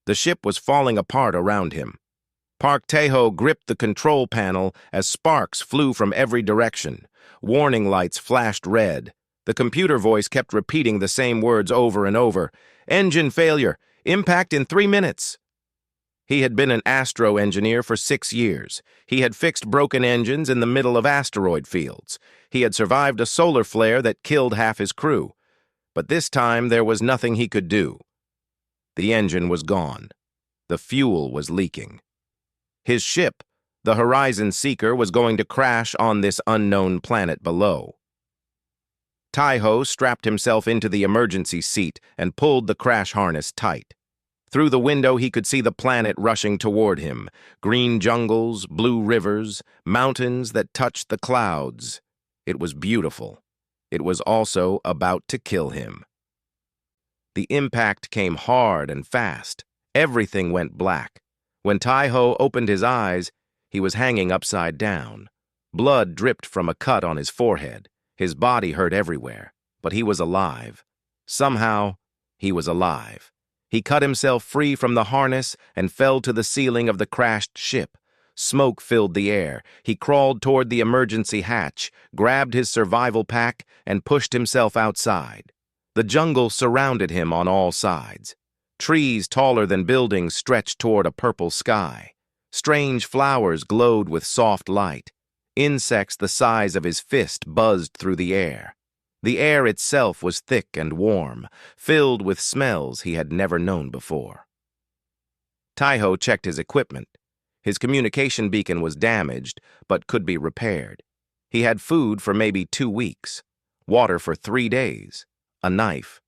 The ship was falling apart around him. Park Tae-ho gripped the control panel as sparks flew from every direction. Warning lights flashed red. The computer voice kept repeating the same words over and over. Engine failure. Impact in 3 minutes. He had been an astro engineer for 6 years. He had fixed broken engines in the middle of asteroid fields. He had survived a solar flare that killed half his crew. But this time there was nothing he could do. The engine was gone. The fuel was leaking. His ship, the Horizon Seeker, was going to crash on this unknown planet below. Tae-ho strapped himself into the emergency seat and pulled the crash harness tight. Through the window he could see the planet rushing toward him. Green jungles, blue rivers, mountains that touched the clouds. It was beautiful. It was also about to kill him. The impact came hard and fast. Everything went black. When Tae-ho opened his eyes, he was hanging upside down. Blood dripped from a cut on his forehead. His body hurt everywhere, but he was alive. Somehow, he was alive. He cut himself free from the harness and fell to the ceiling of the crashed ship. Smoke filled the air. He crawled toward the emergency hatch, grabbed his survival pack, and pushed himself outside. The jungle surrounded him on all sides. Trees taller than buildings stretched toward a purple sky. Strange flowers glowed with soft light. Insects the size of his fist buzzed through the air. The air itself was thick and warm, filled with smells he had never known before. Tae-ho checked his equipment. His communication beacon was damaged, but could be repaired. He had food for maybe 2 weeks, water for 3 days, a knife,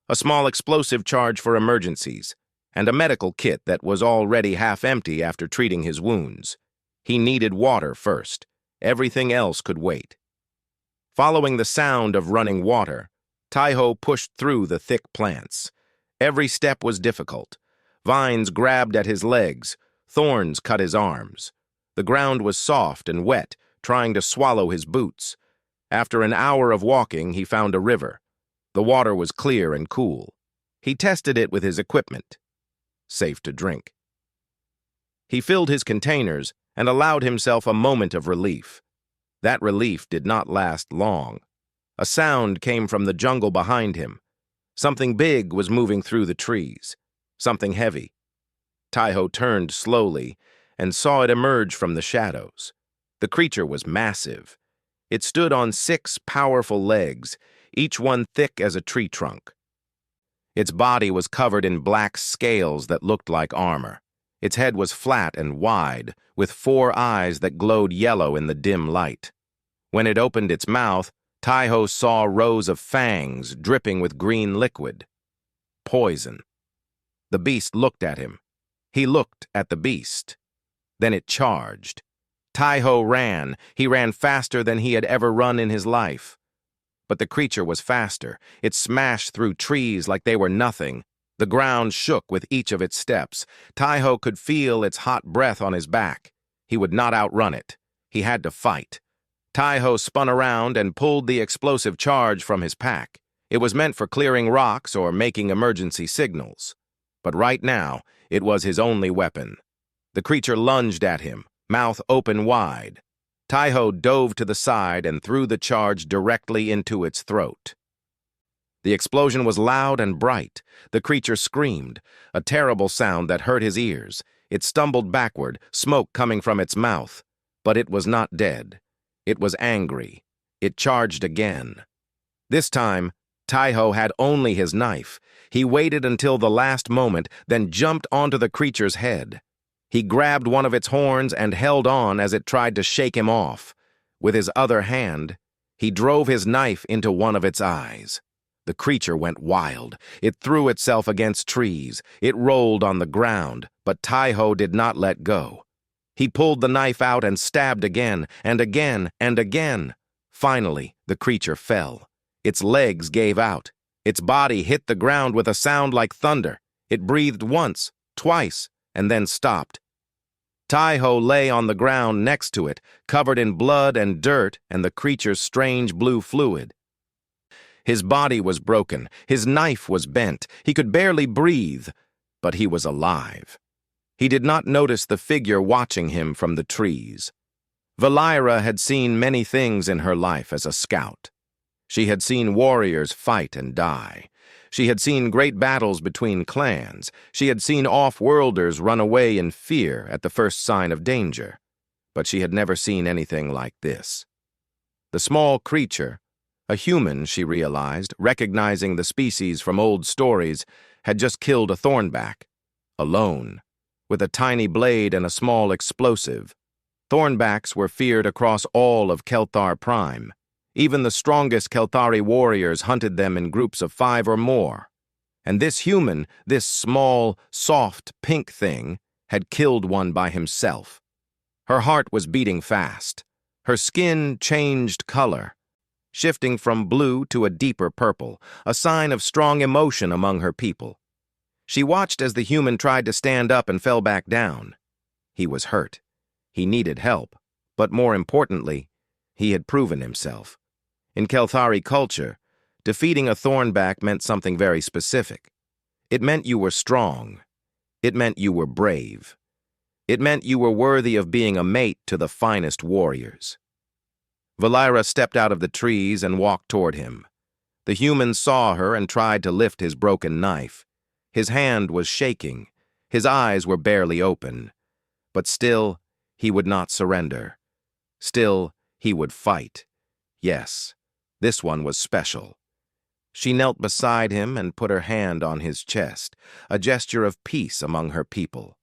a small explosive charge for emergencies, and a medical kit that was already half empty after treating his wounds. He needed water first. Everything else could wait. Following the sound of running water, Tae-ho pushed through the thick plants. Every step was difficult. Vines grabbed at his legs. Thorns cut his arms. The ground was soft and wet, trying to swallow his boots. After an hour of walking, he found a river. The water was clear and cool. He tested it with his equipment. Safe to drink. He filled his containers and allowed himself a moment of relief. That relief did not last long. A sound came from the jungle behind him. Something big was moving through the trees. Something heavy. Tae-ho turned slowly and saw it emerge from the shadows. The creature was massive. It stood on 6 powerful legs, each one thick as a tree trunk. Its body was covered in black scales that looked like armor. Its head was flat and wide, with 4 eyes that glowed yellow in the dim light. When it opened its mouth, Tae-ho saw rows of fangs dripping with green liquid. Poison. The beast looked at him. He looked at the beast. Then it charged. Tae-ho ran. He ran faster than he had ever run in his life. But the creature was faster. It smashed through trees like they were nothing. The ground shook with each of its steps. Tae-ho could feel its hot breath on his back. He would not outrun it. He had to fight. Tae-ho spun around and pulled the explosive charge from his pack. It was meant for clearing rocks or making emergency signals. But right now, it was his only weapon. The creature lunged at him, mouth open wide. Tae-ho dove to the side and threw the charge directly into its throat. The explosion was loud and bright. The creature screamed, a terrible sound that hurt his ears. It stumbled backward, smoke coming from its mouth. But it was not dead. It was angry. It charged again. This time, Tae-ho had only his knife. He waited until the last moment, then jumped onto the creature's head. He grabbed one of its horns and held on as it tried to shake him off. With his other hand, he drove his knife into one of its eyes. The creature went wild. It threw itself against trees. It rolled on the ground, but Tae-ho did not let go. He pulled the knife out and stabbed again, and again, and again. Finally, the creature fell. Its legs gave out. Its body hit the ground with a sound like thunder. It breathed once, twice, and then stopped. Tae-ho lay on the ground next to it, covered in blood and dirt and the creature's strange blue fluid. His body was broken. His knife was bent. He could barely breathe. but he was alive. He did not notice the figure watching him from the trees. Valira had seen many things in her life as a scout. She had seen warriors fight and die. She had seen great battles between clans. She had seen off-worlders run away in fear at the first sign of danger. But she had never seen anything like this. The small creature, a human, she realized, recognizing the species from old stories, had just killed a thornback, alone, with a tiny blade and a small explosive. Thornbacks were feared across all of Kelthar Prime. Even the strongest Kelthari warriors hunted them in groups of 5 or more. And this human, this small, soft, pink thing, had killed one by himself. Her heart was beating fast. Her skin changed color, shifting from blue to a deeper purple, a sign of strong emotion among her people. She watched as the human tried to stand up and fell back down. He was hurt. He needed help, but more importantly, he had proven himself. In Kelthari culture, defeating a thornback meant something very specific. It meant you were strong. It meant you were brave. It meant you were worthy of being a mate to the finest warriors. Valira stepped out of the trees and walked toward him. The human saw her and tried to lift his broken knife. His hand was shaking. His eyes were barely open. But still, he would not surrender. Still, he would fight. Yes, this one was special. She knelt beside him and put her hand on his chest, a gesture of peace among her people.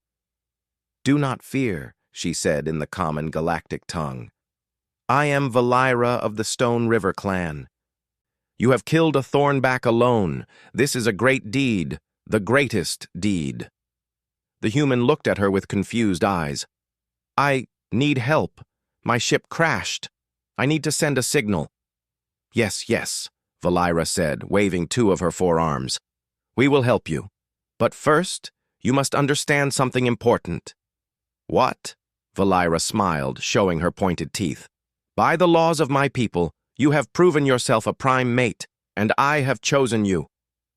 "Do not fear," she said in the common galactic tongue. "I am Valira of the Stone River clan. You have killed a thornback alone. This is a great deed, the greatest deed." The human looked at her with confused eyes. "I need help. My ship crashed. I need to send a signal." "Yes, yes," Valira said, waving 2 of her forearms. "We will help you. But first, you must understand something important." "What?" Valira smiled, showing her pointed teeth. "By the laws of my people, you have proven yourself a prime mate, and I have chosen you.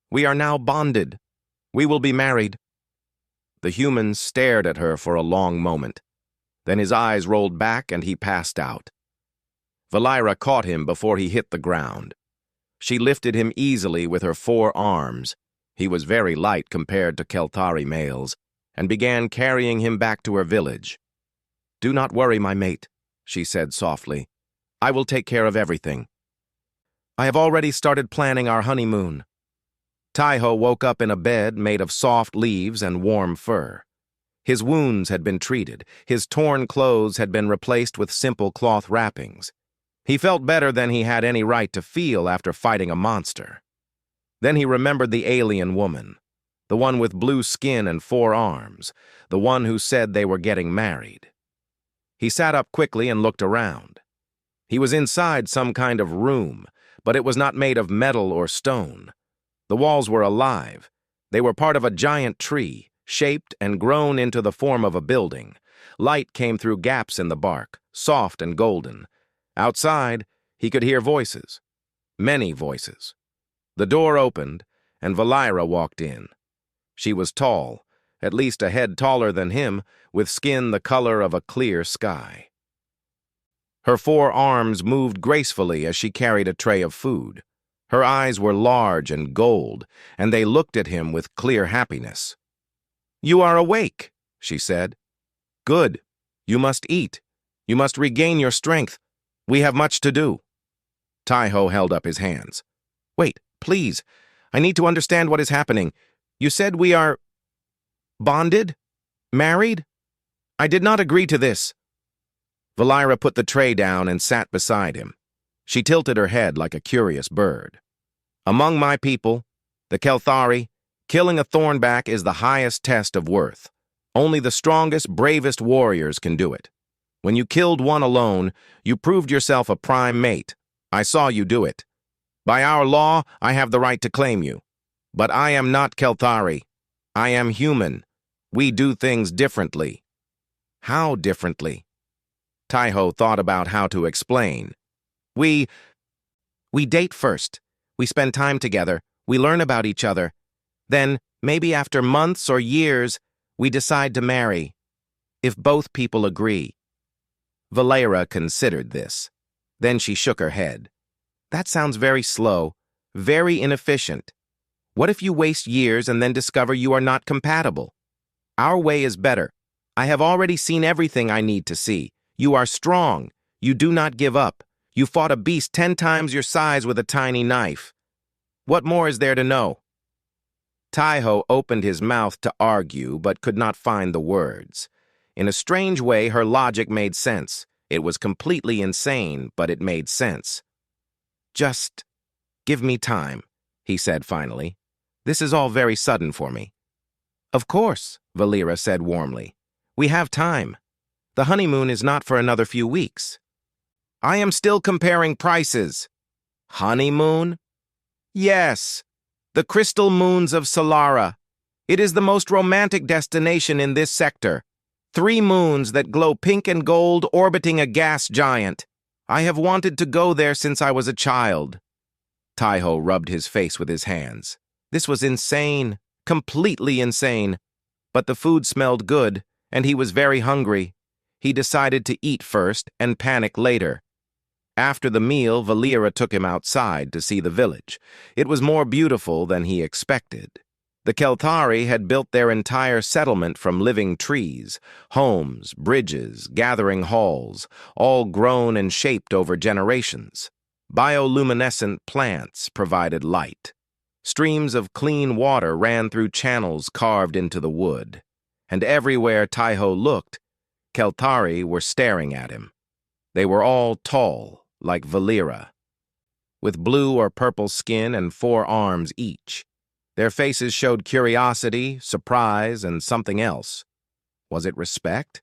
We are now bonded. We will be married." The human stared at her for a long moment. Then his eyes rolled back and he passed out. Valira caught him before he hit the ground. She lifted him easily with her 4 arms. He was very light compared to Kelthari males, and began carrying him back to her village. "Do not worry, my mate," she said softly. "I will take care of everything. I have already started planning our honeymoon." Taiho woke up in a bed made of soft leaves and warm fur. His wounds had been treated. His torn clothes had been replaced with simple cloth wrappings. He felt better than he had any right to feel after fighting a monster. Then he remembered the alien woman, the one with blue skin and 4 arms, the one who said they were getting married. He sat up quickly and looked around. He was inside some kind of room, but it was not made of metal or stone. The walls were alive. They were part of a giant tree, shaped and grown into the form of a building. Light came through gaps in the bark, soft and golden. Outside, he could hear voices. Many voices. The door opened, and Valira walked in. She was tall, at least a head taller than him, with skin the color of a clear sky. Her 4 arms moved gracefully as she carried a tray of food. Her eyes were large and gold, and they looked at him with clear happiness. "You are awake," she said. "Good. You must eat. You must regain your strength. We have much to do." Taiho held up his hands. "Wait, please. I need to understand what is happening. You said we are bonded? Married? I did not agree to this." Valira put the tray down and sat beside him. She tilted her head like a curious bird. "Among my people, the Kelthari, killing a thornback is the highest test of worth. Only the strongest, bravest warriors can do it. When you killed one alone, you proved yourself a prime mate. I saw you do it. By our law, I have the right to claim you. But I am not Kelthari. I am human. We do things differently." "How differently?" Taiho thought about how to explain. We date first. We spend time together. We learn about each other. Then, maybe after months or years, we decide to marry, if both people agree. Valera considered this. Then she shook her head. That sounds very slow, very inefficient. What if you waste years and then discover you are not compatible? Our way is better. I have already seen everything I need to see. You are strong. You do not give up. You fought a beast 10 times your size with a tiny knife. What more is there to know? Taiho opened his mouth to argue, but could not find the words. In a strange way, her logic made sense. It was completely insane, but it made sense. Just give me time, he said finally. This is all very sudden for me. Of course, Valera said warmly. We have time. The honeymoon is not for another few weeks. I am still comparing prices. Honeymoon? Yes, the crystal moons of Solara. It is the most romantic destination in this sector. 3 moons that glow pink and gold orbiting a gas giant. I have wanted to go there since I was a child. Taiho rubbed his face with his hands. This was insane, completely insane. But the food smelled good, and he was very hungry. He decided to eat first and panic later. After the meal, Valera took him outside to see the village. It was more beautiful than he expected. The Kelthari had built their entire settlement from living trees, homes, bridges, gathering halls, all grown and shaped over generations. Bioluminescent plants provided light. Streams of clean water ran through channels carved into the wood. And everywhere Taiho looked, Kelthari were staring at him. They were all tall, like Valera, with blue or purple skin and 4 arms each. Their faces showed curiosity, surprise, and something else. Was it respect?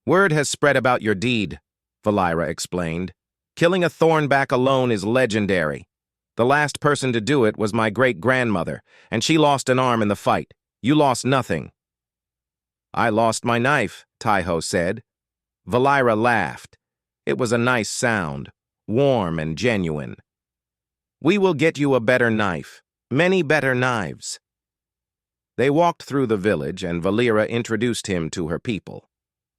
Word has spread about your deed, Valera explained. Killing a thornback alone is legendary. The last person to do it was my great-grandmother, and she lost an arm in the fight. You lost nothing. I lost my knife, Taiho said. Valera laughed. It was a nice sound, warm and genuine. We will get you a better knife. Many better knives. They walked through the village, and Valera introduced him to her people.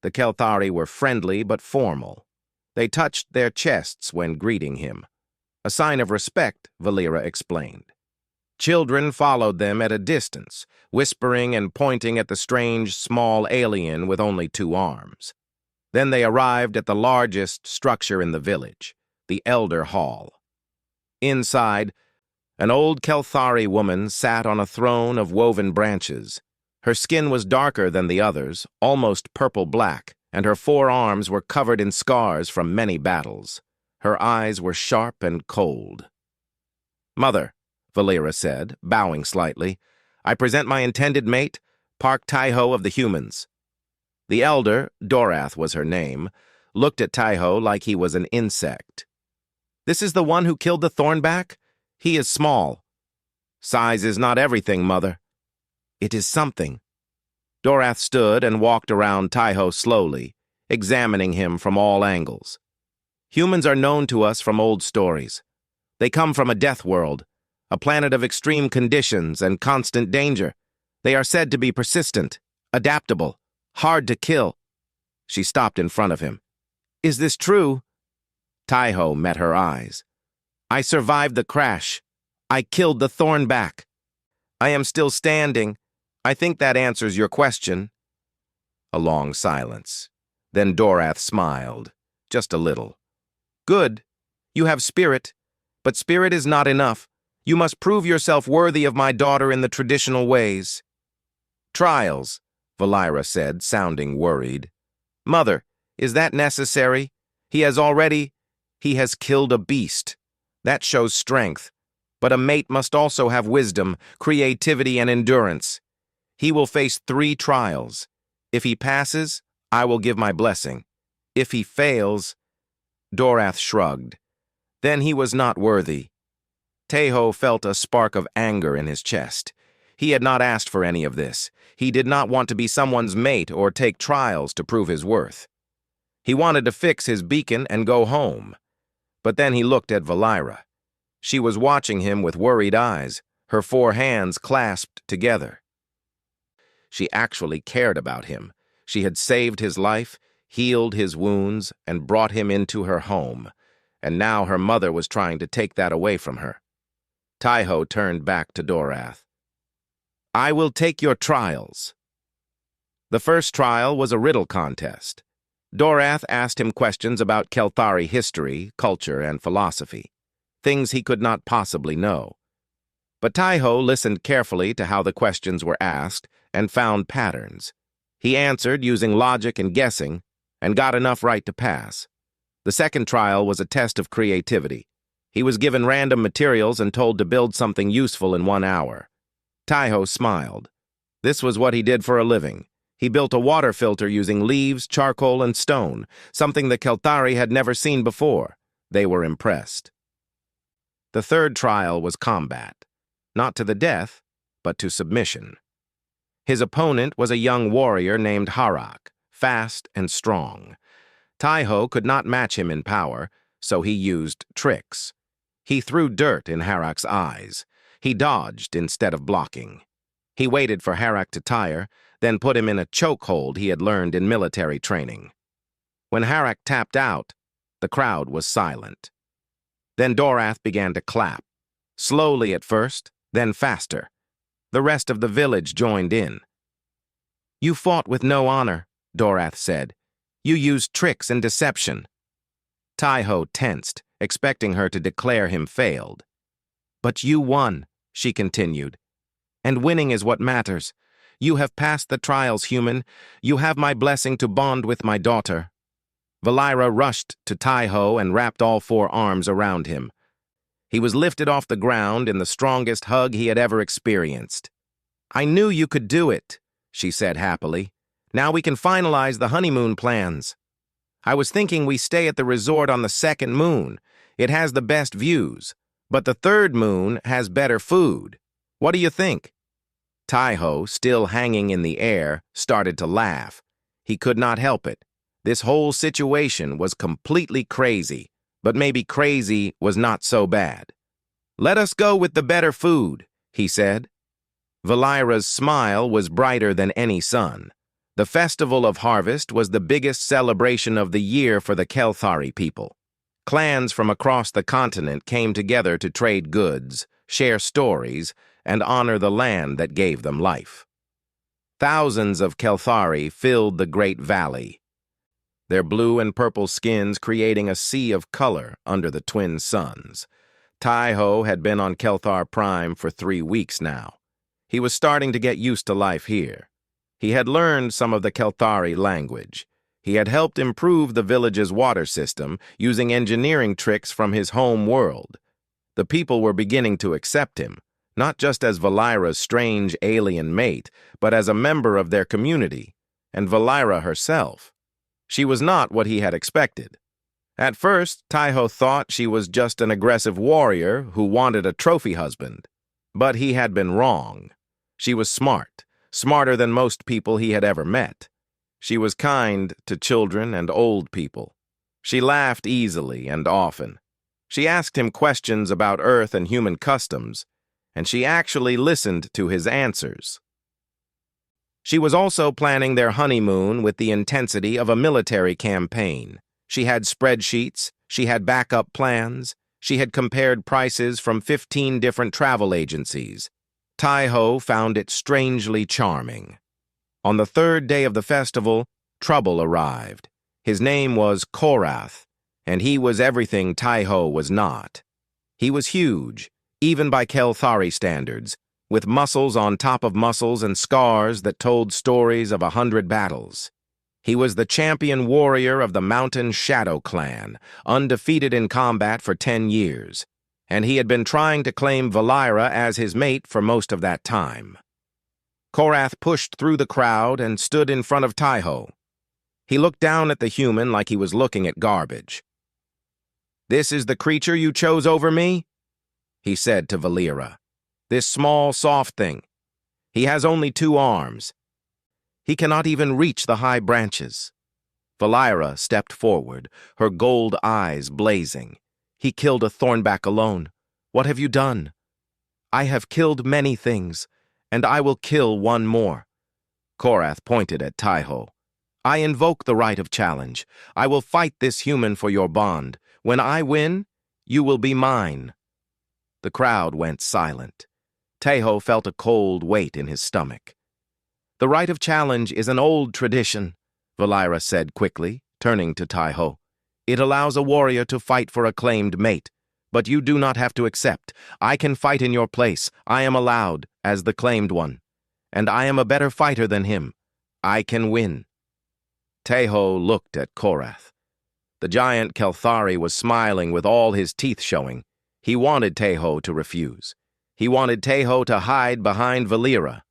The Kelthari were friendly but formal. They touched their chests when greeting him. A sign of respect, Valera explained. Children followed them at a distance, whispering and pointing at the strange, small alien with only 2 arms. Then they arrived at the largest structure in the village, the Elder Hall. Inside, an old Kelthari woman sat on a throne of woven branches. Her skin was darker than the others, almost purple-black, and her 4 arms were covered in scars from many battles. Her eyes were sharp and cold. Mother, Valera said, bowing slightly, I present my intended mate, Park Taiho of the humans. The elder, Dorath was her name, looked at Taiho like he was an insect. This is the one who killed the thornback? He is small. Size is not everything, Mother. It is something. Dorath stood and walked around Taiho slowly, examining him from all angles. Humans are known to us from old stories. They come from a death world, a planet of extreme conditions and constant danger. They are said to be persistent, adaptable, hard to kill. She stopped in front of him. Is this true? Taiho met her eyes. I survived the crash. I killed the thornback. I am still standing. I think that answers your question. A long silence. Then Dorath smiled, just a little. Good. You have spirit, but spirit is not enough. You must prove yourself worthy of my daughter in the traditional ways. Trials, Valera said, sounding worried. Mother, is that necessary? He has killed a beast. That shows strength. But a mate must also have wisdom, creativity, and endurance. He will face 3 trials. If he passes, I will give my blessing. If he fails... Dorath shrugged. Then he was not worthy. Taiho felt a spark of anger in his chest. He had not asked for any of this. He did not want to be someone's mate or take trials to prove his worth. He wanted to fix his beacon and go home. But then he looked at Valera. She was watching him with worried eyes, her 4 hands clasped together. She actually cared about him. She had saved his life, healed his wounds, and brought him into her home, and now her mother was trying to take that away from her. Taiho turned back to Dorath. "I will take your trials." The first trial was a riddle contest. Dorath asked him questions about Kelthari history, culture, and philosophy, things he could not possibly know. But Taiho listened carefully to how the questions were asked and found patterns. He answered using logic and guessing and got enough right to pass. The second trial was a test of creativity. He was given random materials and told to build something useful in 1 hour. Taiho smiled. This was what he did for a living. He built a water filter using leaves, charcoal, and stone, something the Kelthari had never seen before. They were impressed. The third trial was combat, not to the death, but to submission. His opponent was a young warrior named Harak, fast and strong. Taiho could not match him in power, so he used tricks. He threw dirt in Harak's eyes. He dodged instead of blocking. He waited for Harak to tire, then put him in a chokehold he had learned in military training. When Harak tapped out, the crowd was silent. Then Dorath began to clap, slowly at first, then faster. The rest of the village joined in. "You fought with no honor," Dorath said. "You used tricks and deception." Taiho tensed, expecting her to declare him failed. "But you won," she continued. "And winning is what matters. You have passed the trials, human. You have my blessing to bond with my daughter." Valira rushed to Taiho and wrapped all 4 arms around him. He was lifted off the ground in the strongest hug he had ever experienced. "I knew you could do it," she said happily. "Now we can finalize the honeymoon plans. I was thinking we stay at the resort on the 2nd moon. It has the best views, but the 3rd moon has better food. What do you think?" Taiho, still hanging in the air, started to laugh. He could not help it. This whole situation was completely crazy, but maybe crazy was not so bad. "Let us go with the better food," he said. Valira's smile was brighter than any sun. The Festival of Harvest was the biggest celebration of the year for the Kelthari people. Clans from across the continent came together to trade goods, share stories, and honor the land that gave them life. Thousands of Kelthari filled the great valley, their blue and purple skins creating a sea of color under the twin suns. Taiho had been on Kelthar Prime for 3 weeks now. He was starting to get used to life here. He had learned some of the Kelthari language. He had helped improve the village's water system using engineering tricks from his home world. The people were beginning to accept him, not just as Valira's strange alien mate, but as a member of their community, and Valira herself. She was not what he had expected. At first, Taiho thought she was just an aggressive warrior who wanted a trophy husband. But he had been wrong. She was smart, smarter than most people he had ever met. She was kind to children and old people. She laughed easily and often. She asked him questions about Earth and human customs, and she actually listened to his answers. She was also planning their honeymoon with the intensity of a military campaign. She had spreadsheets, she had backup plans, she had compared prices from 15 different travel agencies. Taiho found it strangely charming. On the 3rd day of the festival, trouble arrived. His name was Korath, and he was everything Taiho was not. He was huge, even by Kelthari standards, with muscles on top of muscles and scars that told stories of 100 battles. He was the champion warrior of the Mountain Shadow Clan, undefeated in combat for 10 years, and he had been trying to claim Valira as his mate for most of that time. Korath pushed through the crowd and stood in front of Taiho. He looked down at the human like he was looking at garbage. "This is the creature you chose over me?" he said to Valira. "This small, soft thing. He has only 2 arms. He cannot even reach the high branches." Valira stepped forward, her gold eyes blazing. "He killed a thornback alone. What have you done?" I have killed many things, and I will kill one more. Korath pointed at Taiho. I invoke the right of challenge. I will fight this human for your bond. When I win, you will be mine. The crowd went silent. Taiho felt a cold weight in his stomach. The right of challenge is an old tradition, Valira said quickly, turning to Taiho. It allows a warrior to fight for a claimed mate, but you do not have to accept. I can fight in your place. I am allowed, as the claimed one. And I am a better fighter than him. I can win. Taiho looked at Korath. The giant Kelthari was smiling with all his teeth showing. He wanted Taiho to refuse. He wanted Taiho to hide behind Valira.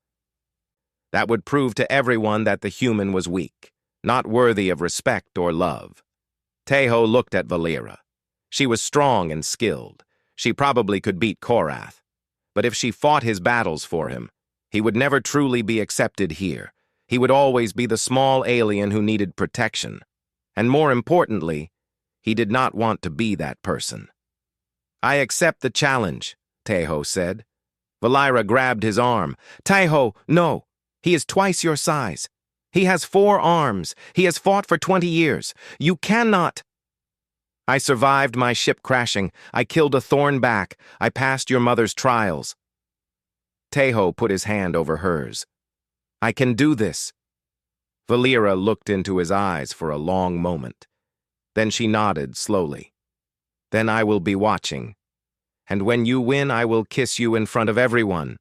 That would prove to everyone that the human was weak, not worthy of respect or love. Taiho looked at Valira. She was strong and skilled. She probably could beat Korath. But if she fought his battles for him, he would never truly be accepted here. He would always be the small alien who needed protection. And more importantly, he did not want to be that person. I accept the challenge, Taiho said. Valira grabbed his arm. Taiho, no. He is twice your size. He has 4 arms. He has fought for 20 years. You cannot. I survived my ship crashing. I killed a thornback. I passed your mother's trials. Taiho put his hand over hers. I can do this. Valira looked into his eyes for a long moment. Then she nodded slowly. Then I will be watching. And when you win, I will kiss you in front of everyone.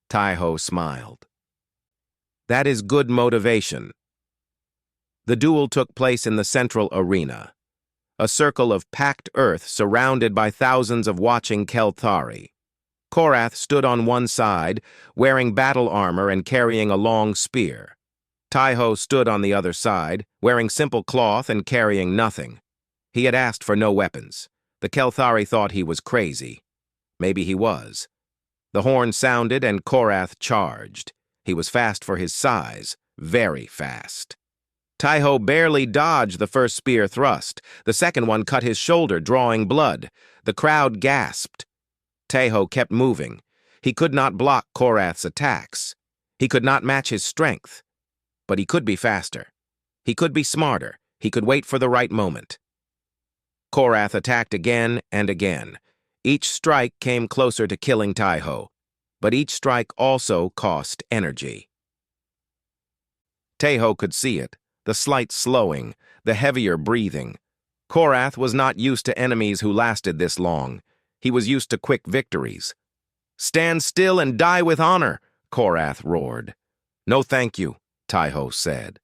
Taiho smiled. That is good motivation. The duel took place in the central arena, a circle of packed earth surrounded by thousands of watching Kelthari. Korath stood on one side, wearing battle armor and carrying a long spear. Taiho stood on the other side, wearing simple cloth and carrying nothing. He had asked for no weapons. The Kelthari thought he was crazy. Maybe he was. The horn sounded and Korath charged. He was fast for his size, very fast. Taiho barely dodged the first spear thrust. The second one cut his shoulder, drawing blood. The crowd gasped. Taiho kept moving. He could not block Korath's attacks. He could not match his strength. But he could be faster. He could be smarter. He could wait for the right moment. Korath attacked again and again. Each strike came closer to killing Taiho, but each strike also cost energy. Taiho could see it, the slight slowing, the heavier breathing. Korath was not used to enemies who lasted this long. He was used to quick victories. Stand still and die with honor, Korath roared. No thank you, Taiho said.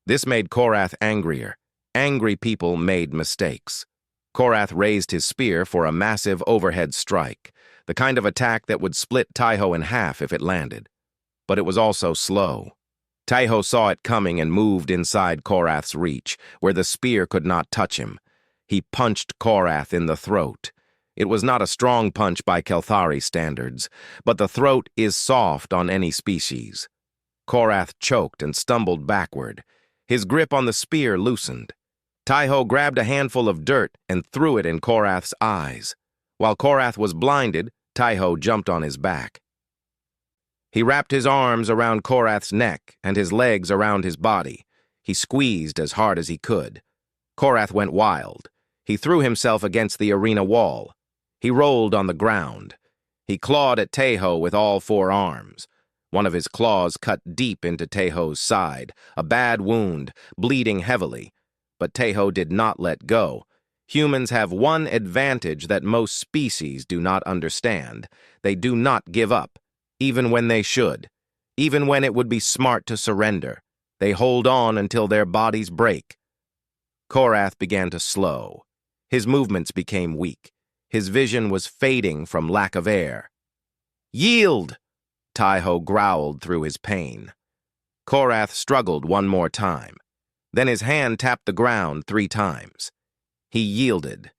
This made Korath angrier. Angry people made mistakes. Korath raised his spear for a massive overhead strike, the kind of attack that would split Taiho in half if it landed. But it was also slow. Taiho saw it coming and moved inside Korath's reach, where the spear could not touch him. He punched Korath in the throat. It was not a strong punch by Kelthari standards, but the throat is soft on any species. Korath choked and stumbled backward. His grip on the spear loosened. Taiho grabbed a handful of dirt and threw it in Korath's eyes. While Korath was blinded, Taiho jumped on his back. He wrapped his arms around Korath's neck and his legs around his body. He squeezed as hard as he could. Korath went wild. He threw himself against the arena wall. He rolled on the ground. He clawed at Taiho with all 4 arms. One of his claws cut deep into Taiho's side, a bad wound, bleeding heavily. But Taiho did not let go. Humans have one advantage that most species do not understand. They do not give up, even when they should, even when it would be smart to surrender. They hold on until their bodies break. Korath began to slow. His movements became weak. His vision was fading from lack of air. Yield! Taiho growled through his pain. Korath struggled one more time. Then his hand tapped the ground 3 times. He yielded.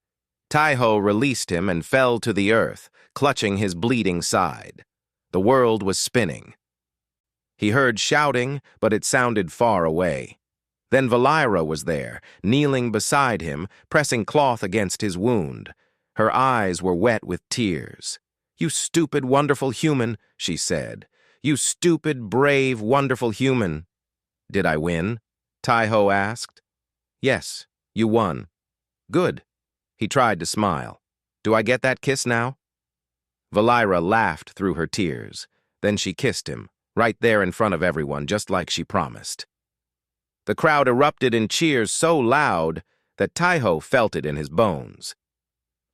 Taiho released him and fell to the earth, clutching his bleeding side. The world was spinning. He heard shouting, but it sounded far away. Then Valira was there, kneeling beside him, pressing cloth against his wound. Her eyes were wet with tears. "You stupid, wonderful human," she said. "You stupid, brave, wonderful human." "Did I win?" Taiho asked. "Yes, you won." "Good." He tried to smile. "Do I get that kiss now?" Valira laughed through her tears. Then she kissed him, right there in front of everyone, just like she promised. The crowd erupted in cheers so loud that Taiho felt it in his bones.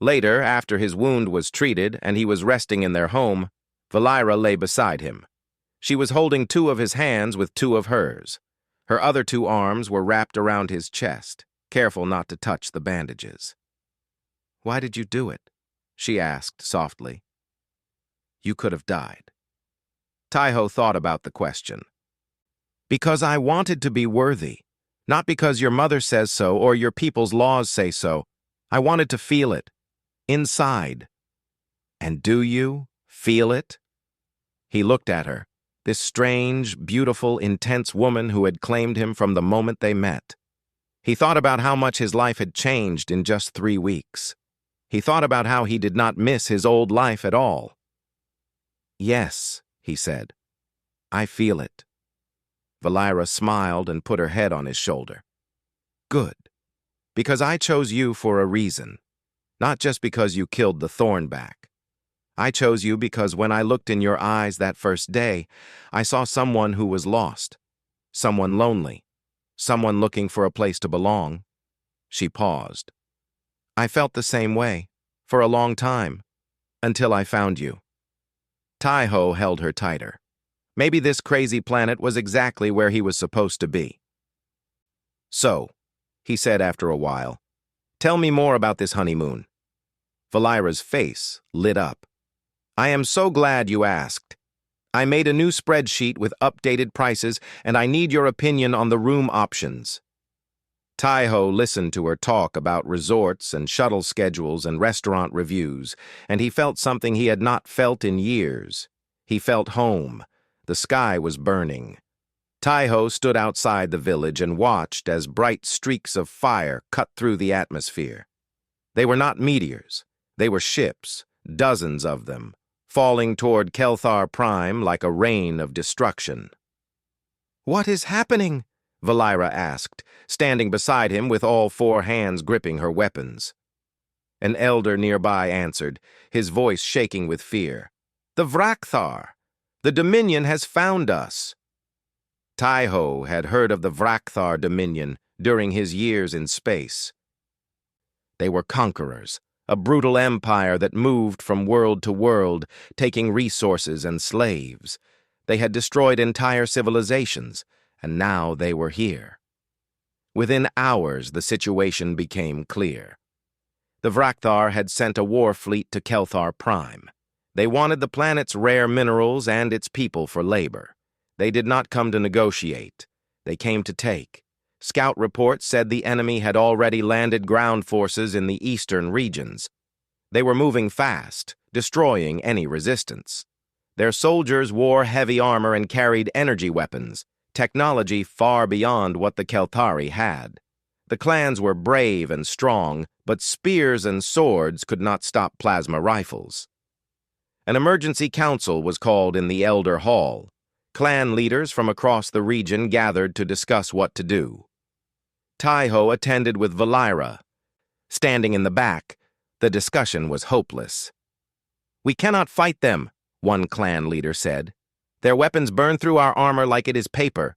Later, after his wound was treated and he was resting in their home, Valira lay beside him. She was holding two of his hands with two of hers. Her other two arms were wrapped around his chest, careful not to touch the bandages. "Why did you do it?" she asked softly. "You could have died." Taiho thought about the question. "Because I wanted to be worthy, not because your mother says so or your people's laws say so. I wanted to feel it, inside." "And do you feel it?" He looked at her, this strange, beautiful, intense woman who had claimed him from the moment they met. He thought about how much his life had changed in just 3 weeks. He thought about how he did not miss his old life at all. "Yes," he said. "I feel it." Valira smiled and put her head on his shoulder. "Good. Because I chose you for a reason. Not just because you killed the Thornback. I chose you because when I looked in your eyes that first day, I saw someone who was lost, someone lonely, someone looking for a place to belong." She paused. "I felt the same way, for a long time, until I found you." Taiho held her tighter. Maybe this crazy planet was exactly where he was supposed to be. "So," he said after a while, "tell me more about this honeymoon." Valira's face lit up. "I am so glad you asked. I made a new spreadsheet with updated prices, and I need your opinion on the room options." Taiho listened to her talk about resorts and shuttle schedules and restaurant reviews, and he felt something he had not felt in years. He felt home. The sky was burning. Taiho stood outside the village and watched as bright streaks of fire cut through the atmosphere. They were not meteors. They were ships, dozens of them, falling toward Kelthar Prime like a rain of destruction. "What is happening?" Valira asked, standing beside him with all 4 hands gripping her weapons. An elder nearby answered, his voice shaking with fear. "The Vrakthar! The Dominion has found us." Taiho had heard of the Vrakthar Dominion during his years in space. They were conquerors, a brutal empire that moved from world to world, taking resources and slaves. They had destroyed entire civilizations, and now they were here. Within hours, the situation became clear. The Vrakthar had sent a war fleet to Kelthar Prime. They wanted the planet's rare minerals and its people for labor. They did not come to negotiate. They came to take. Scout reports said the enemy had already landed ground forces in the eastern regions. They were moving fast, destroying any resistance. Their soldiers wore heavy armor and carried energy weapons, technology far beyond what the Kelthari had. The clans were brave and strong, but spears and swords could not stop plasma rifles. An emergency council was called in the Elder Hall. Clan leaders from across the region gathered to discuss what to do. Taiho attended with Valira. Standing in the back, the discussion was hopeless. "We cannot fight them," one clan leader said. "Their weapons burn through our armor like it is paper.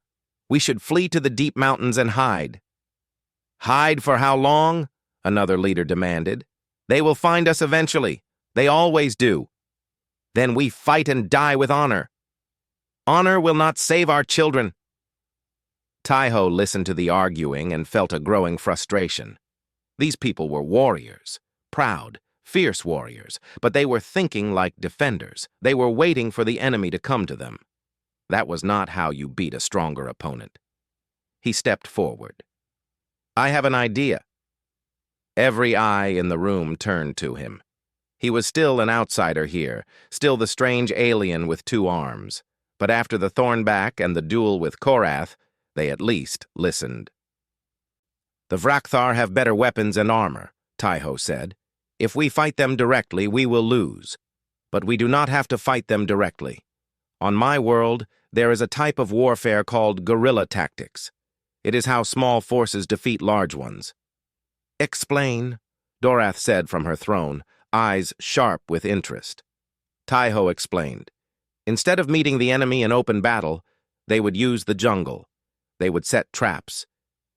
We should flee to the deep mountains and hide." "Hide for how long?" another leader demanded. "They will find us eventually. They always do. Then we fight and die with honor. Honor will not save our children." Taiho listened to the arguing and felt a growing frustration. These people were warriors, proud, fierce warriors, but they were thinking like defenders. They were waiting for the enemy to come to them. That was not how you beat a stronger opponent. He stepped forward. "I have an idea." Every eye in the room turned to him. He was still an outsider here, still the strange alien with 2 arms. But after the Thornback and the duel with Korath, they at least listened. "The Vrakthar have better weapons and armor," Taiho said. "If we fight them directly, we will lose. but we do not have to fight them directly. On my world, there is a type of warfare called guerrilla tactics. It is how small forces defeat large ones. Explain, Dorath said from her throne, eyes sharp with interest. Taiho explained. Instead of meeting the enemy in open battle, they would use the jungle. They would set traps.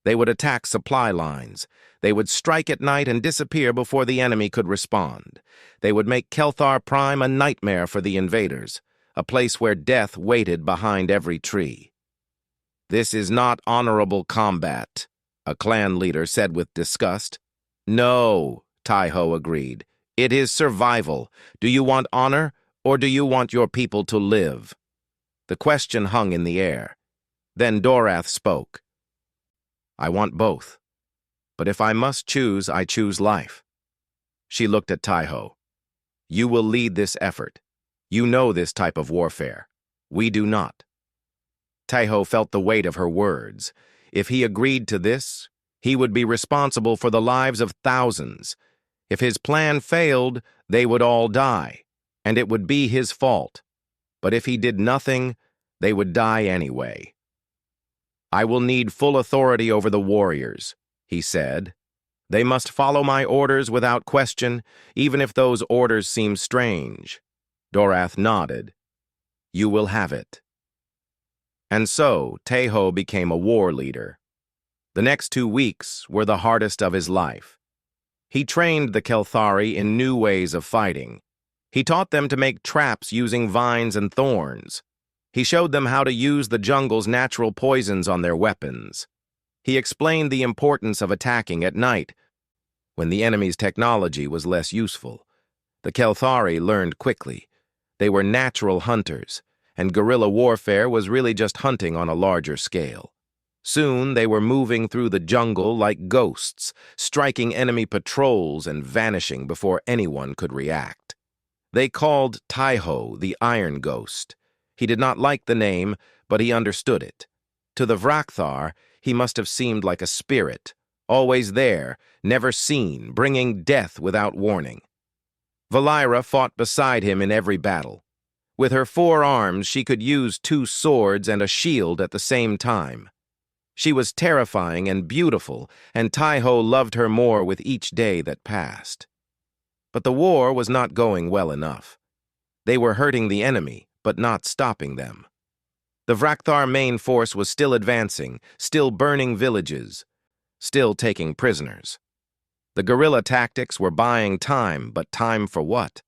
They would attack supply lines. They would strike at night and disappear before the enemy could respond. They would make Kelthar Prime a nightmare for the invaders, a place where death waited behind every tree. This is not honorable combat, a clan leader said with disgust. No, Taiho agreed. It is survival. Do you want honor, or do you want your people to live? The question hung in the air. Then Dorath spoke. I want both. But if I must choose, I choose life. She looked at Taiho. You will lead this effort. You know this type of warfare. We do not. Taiho felt the weight of her words. If he agreed to this, he would be responsible for the lives of thousands. If his plan failed, they would all die, and it would be his fault. But if he did nothing, they would die anyway. I will need full authority over the warriors, he said. They must follow my orders without question, even if those orders seem strange. Dorath nodded. You will have it. And so, Taiho became a war leader. The next 2 weeks were the hardest of his life. He trained the Kelthari in new ways of fighting. He taught them to make traps using vines and thorns. He showed them how to use the jungle's natural poisons on their weapons. He explained the importance of attacking at night, when the enemy's technology was less useful. The Kelthari learned quickly. They were natural hunters, and guerrilla warfare was really just hunting on a larger scale. Soon they were moving through the jungle like ghosts, striking enemy patrols and vanishing before anyone could react. They called Taiho the Iron Ghost. He did not like the name, but he understood it. To the Vrakthar, he must have seemed like a spirit, always there, never seen, bringing death without warning. Valira fought beside him in every battle. With her 4 arms, she could use 2 swords and a shield at the same time. She was terrifying and beautiful, and Taiho loved her more with each day that passed. But the war was not going well enough. They were hurting the enemy, but not stopping them. The Vrakthar main force was still advancing, still burning villages, still taking prisoners. The guerrilla tactics were buying time, but time for what?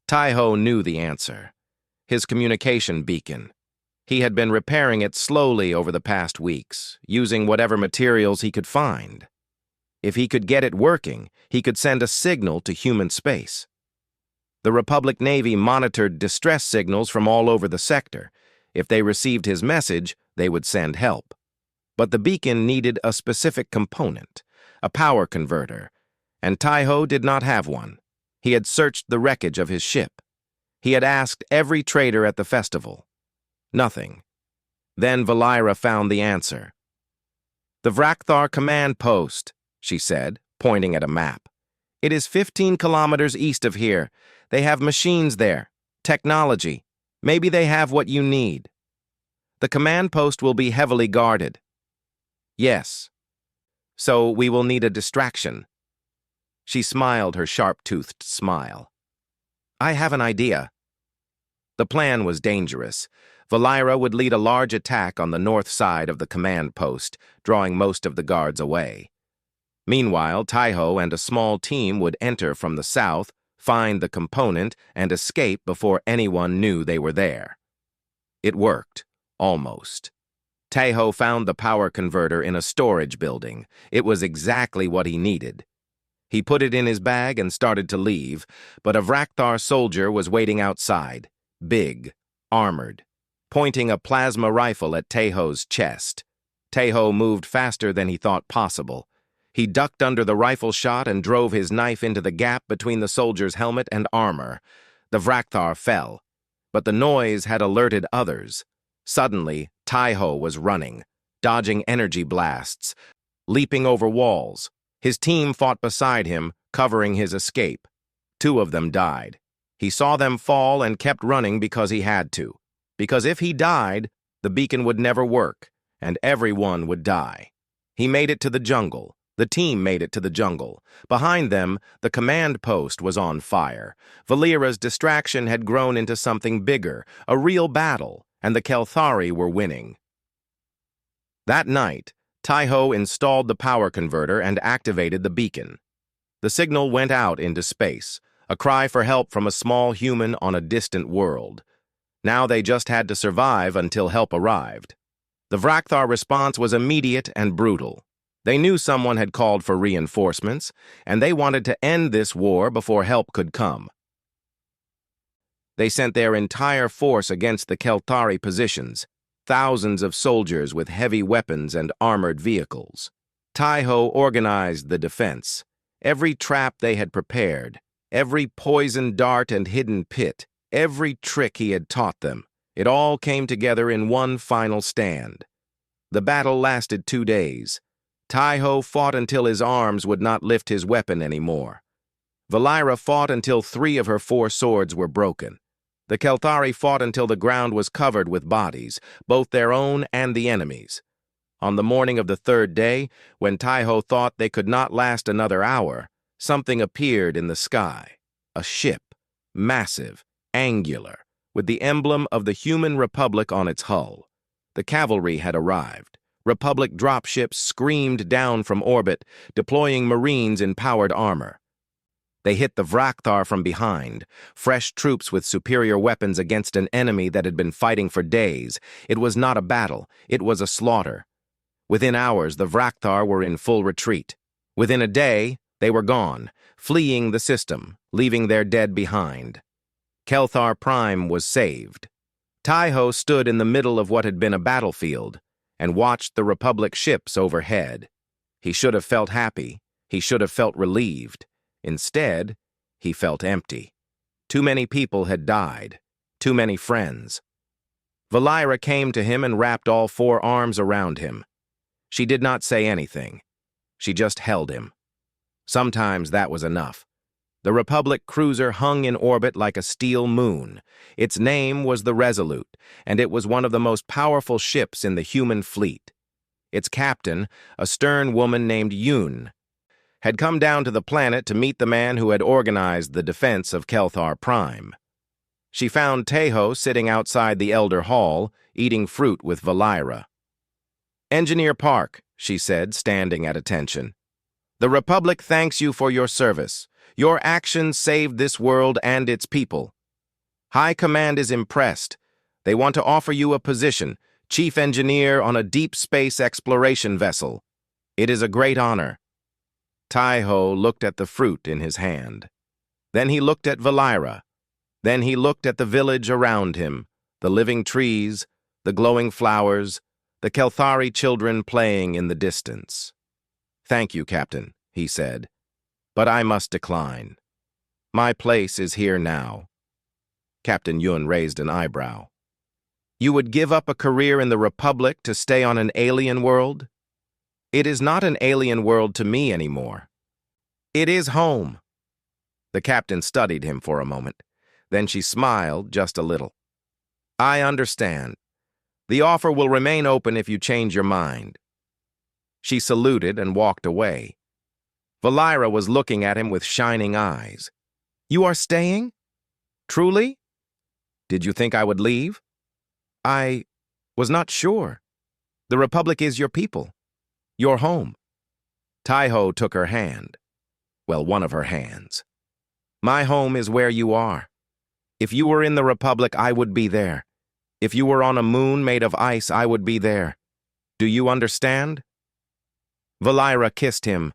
Taiho knew the answer. His communication beacon. He had been repairing it slowly over the past weeks, using whatever materials he could find. If he could get it working, he could send a signal to human space. The Republic Navy monitored distress signals from all over the sector. If they received his message, they would send help. But the beacon needed a specific component, a power converter, and Taiho did not have one. He had searched the wreckage of his ship. He had asked every trader at the festival. Nothing. Then Valira found the answer. The Vrakthar command post, she said, pointing at a map. It is 15 kilometers east of here. They have machines there, technology. Maybe they have what you need. The command post will be heavily guarded. Yes. So we will need a distraction. She smiled her sharp-toothed smile. I have an idea. The plan was dangerous. Valira would lead a large attack on the north side of the command post, drawing most of the guards away. Meanwhile, Taiho and a small team would enter from the south, find the component, and escape before anyone knew they were there. It worked, almost. Taiho found the power converter in a storage building. It was exactly what he needed. He put it in his bag and started to leave, but a Vrakthar soldier was waiting outside, big, armored, pointing a plasma rifle at Taiho's chest. Taiho moved faster than he thought possible. He ducked under the rifle shot and drove his knife into the gap between the soldier's helmet and armor. The Vrakthar fell, but the noise had alerted others. Suddenly, Taiho was running, dodging energy blasts, leaping over walls. His team fought beside him, covering his escape. 2 of them died. He saw them fall and kept running because he had to. Because if he died, the beacon would never work, and everyone would die. He made it to the jungle. The team made it to the jungle. Behind them, the command post was on fire. Valera's distraction had grown into something bigger, a real battle, and the Kelthari were winning. That night, Taiho installed the power converter and activated the beacon. The signal went out into space, a cry for help from a small human on a distant world. Now they just had to survive until help arrived. The Vrakthar response was immediate and brutal. They knew someone had called for reinforcements, and they wanted to end this war before help could come. They sent their entire force against the Kelthari positions, thousands of soldiers with heavy weapons and armored vehicles. Taiho organized the defense. Every trap they had prepared, every poison dart and hidden pit, every trick he had taught them, it all came together in one final stand. The battle lasted 2 days. Taiho fought until his arms would not lift his weapon anymore. Valera fought until 3 of her 4 swords were broken. The Kelthari fought until the ground was covered with bodies, both their own and the enemy's. On the morning of the 3rd day, when Taiho thought they could not last another hour, something appeared in the sky. A ship, massive, angular, with the emblem of the Human Republic on its hull. The cavalry had arrived. Republic dropships screamed down from orbit, deploying Marines in powered armor. They hit the Vrakthar from behind, fresh troops with superior weapons against an enemy that had been fighting for days. It was not a battle, it was a slaughter. Within hours, the Vrakthar were in full retreat. Within a day, they were gone, fleeing the system, leaving their dead behind. Kelthar Prime was saved. Taiho stood in the middle of what had been a battlefield and watched the Republic ships overhead. He should have felt happy. He should have felt relieved. Instead, he felt empty. Too many people had died. Too many friends. Valera came to him and wrapped all 4 arms around him. She did not say anything. She just held him. Sometimes that was enough. The Republic cruiser hung in orbit like a steel moon. Its name was the Resolute, and it was one of the most powerful ships in the human fleet. Its captain, a stern woman named Yoon, had come down to the planet to meet the man who had organized the defense of Kelthar Prime. She found Taiho sitting outside the Elder Hall, eating fruit with Valera. "Engineer Park," she said, standing at attention. "The Republic thanks you for your service. Your actions saved this world and its people. High Command is impressed. They want to offer you a position, Chief Engineer on a deep space exploration vessel. It is a great honor." Taiho looked at the fruit in his hand. Then he looked at Valera. Then he looked at the village around him, the living trees, the glowing flowers, the Kelthari children playing in the distance. "Thank you, Captain," he said. "But I must decline. My place is here now." Captain Yun raised an eyebrow. "You would give up a career in the Republic to stay on an alien world?" "It is not an alien world to me anymore. It is home." The captain studied him for a moment. Then she smiled just a little. "I understand. The offer will remain open if you change your mind." She saluted and walked away. Valera was looking at him with shining eyes. "You are staying? Truly? Did you think I would leave?" "I was not sure. The Republic is your people, your home." Taiho took her hand. Well, one of her hands. "My home is where you are. If you were in the Republic, I would be there. If you were on a moon made of ice, I would be there. Do you understand?" Valera kissed him.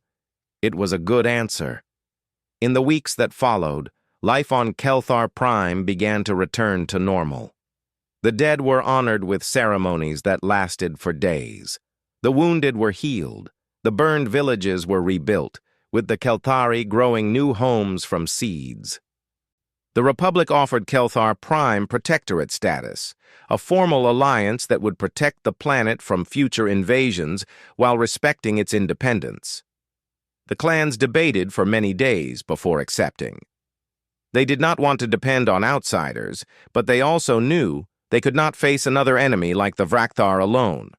It was a good answer. In the weeks that followed, life on Kelthar Prime began to return to normal. The dead were honored with ceremonies that lasted for days. The wounded were healed. The burned villages were rebuilt, with the Kelthari growing new homes from seeds. The Republic offered Kelthar Prime protectorate status, a formal alliance that would protect the planet from future invasions while respecting its independence. The clans debated for many days before accepting. They did not want to depend on outsiders, but they also knew they could not face another enemy like the Vrakthar alone.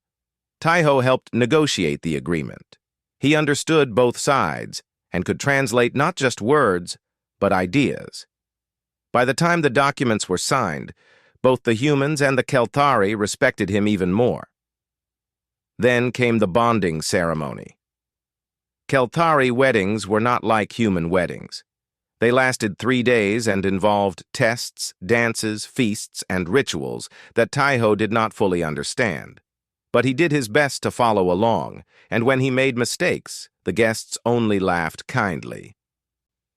Taiho helped negotiate the agreement. He understood both sides and could translate not just words, but ideas. By the time the documents were signed, both the humans and the Kelthari respected him even more. Then came the bonding ceremony. Kelthari weddings were not like human weddings. They lasted 3 days and involved tests, dances, feasts, and rituals that Taiho did not fully understand. But he did his best to follow along, and when he made mistakes, the guests only laughed kindly.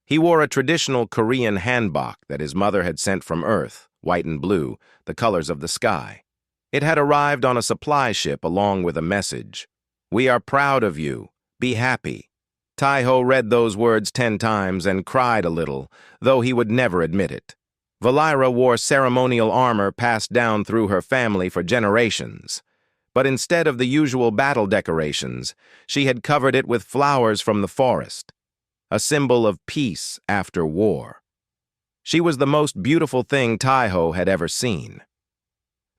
He wore a traditional Korean hanbok that his mother had sent from Earth, white and blue, the colors of the sky. It had arrived on a supply ship along with a message. "We are proud of you. Be happy." Taiho read those words 10 times and cried a little, though he would never admit it. Valira wore ceremonial armor passed down through her family for generations. But instead of the usual battle decorations, she had covered it with flowers from the forest, a symbol of peace after war. She was the most beautiful thing Taiho had ever seen.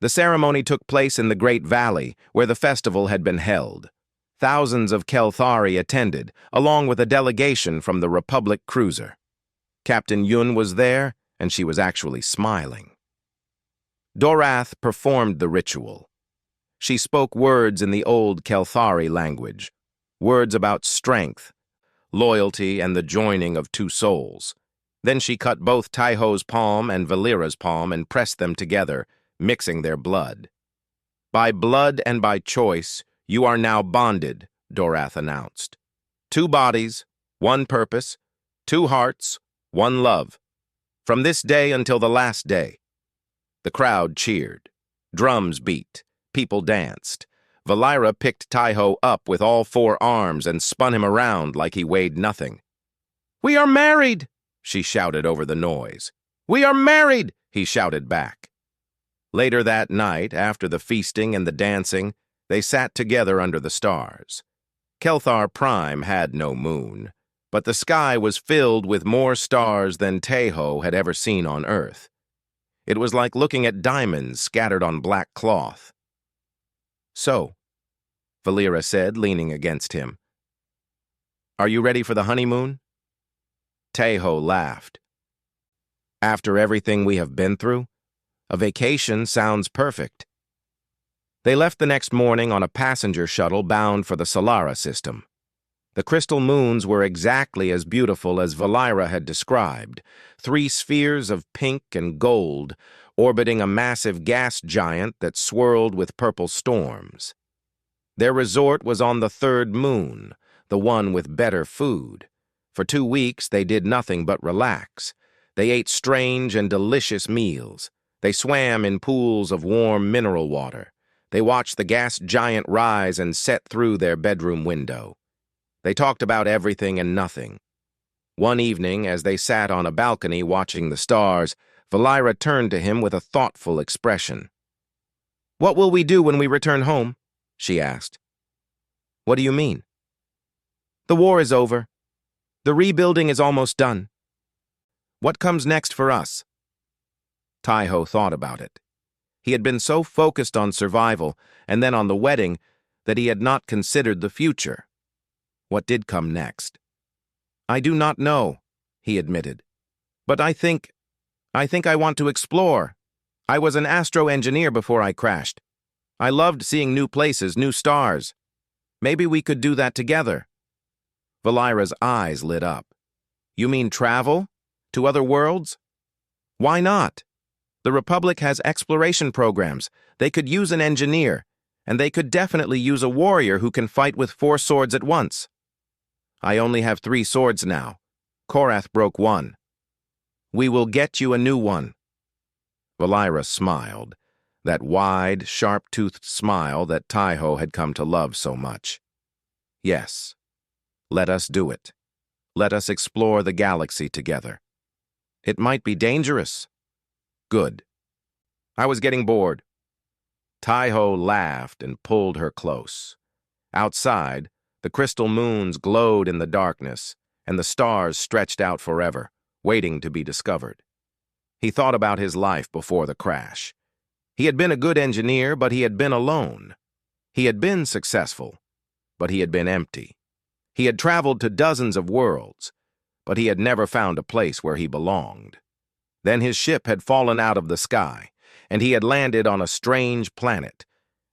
The ceremony took place in the Great Valley, where the festival had been held. Thousands of Kelthari attended, along with a delegation from the Republic cruiser. Captain Yun was there, and she was actually smiling. Dorath performed the ritual. She spoke words in the old Kelthari language, words about strength, loyalty, and the joining of two souls. Then she cut both Taiho's palm and Valira's palm and pressed them together, mixing their blood. "By blood and by choice, you are now bonded," Dorath announced. "2 bodies, 1 purpose, 2 hearts, 1 love. From this day until the last day." The crowd cheered. Drums beat. People danced. Valira picked Taiho up with all 4 arms and spun him around like he weighed nothing. "We are married!" she shouted over the noise. "We are married!" he shouted back. Later that night, after the feasting and the dancing, they sat together under the stars. Kelthar Prime had no moon, but the sky was filled with more stars than Taiho had ever seen on Earth. It was like looking at diamonds scattered on black cloth. "So," Valira said, leaning against him, "are you ready for the honeymoon?" Taiho laughed. "After everything we have been through, a vacation sounds perfect." They left the next morning on a passenger shuttle bound for the Solara system. The crystal moons were exactly as beautiful as Valira had described, 3 spheres of pink and gold orbiting a massive gas giant that swirled with purple storms. Their resort was on the 3rd moon, the one with better food. For 2 weeks they did nothing but relax. They ate strange and delicious meals. They swam in pools of warm mineral water. They watched the gas giant rise and set through their bedroom window. They talked about everything and nothing. One evening, as they sat on a balcony watching the stars, Valira turned to him with a thoughtful expression. "What will we do when we return home?" she asked. "What do you mean?" "The war is over. The rebuilding is almost done. What comes next for us?" Taiho thought about it. He had been so focused on survival and then on the wedding that he had not considered the future. What did come next? "I do not know," he admitted. "But I think I want to explore. I was an astro engineer before I crashed. I loved seeing new places, new stars. Maybe we could do that together." Valira's eyes lit up. "You mean travel? To other worlds?" "Why not? The Republic has exploration programs. They could use an engineer, and they could definitely use a warrior who can fight with 4 swords at once." "I only have 3 swords now. Korath broke 1. "We will get you a new one." Valira smiled, that wide, sharp-toothed smile that Taiho had come to love so much. "Yes, let us do it. Let us explore the galaxy together. It might be dangerous." "Good." "I was getting bored." Taiho laughed and pulled her close. Outside, the crystal moons glowed in the darkness, and the stars stretched out forever, waiting to be discovered. He thought about his life before the crash. He had been a good engineer, but he had been alone. He had been successful, but he had been empty. He had traveled to dozens of worlds, but he had never found a place where he belonged. Then his ship had fallen out of the sky, and he had landed on a strange planet,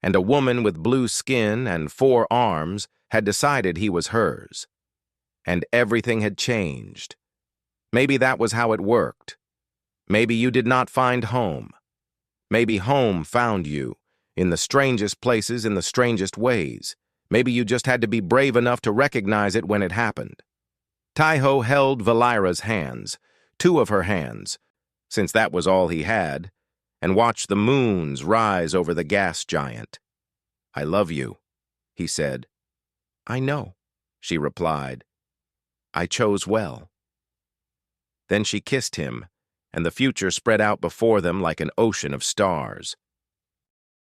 and a woman with blue skin and 4 arms had decided he was hers. And everything had changed. Maybe that was how it worked. Maybe you did not find home. Maybe home found you, in the strangest places, in the strangest ways. Maybe you just had to be brave enough to recognize it when it happened. Taiho held Valira's hands, 2 of her hands, since that was all he had, and watched the moons rise over the gas giant. "I love you," he said. "I know," she replied. "I chose well." Then she kissed him, and the future spread out before them like an ocean of stars.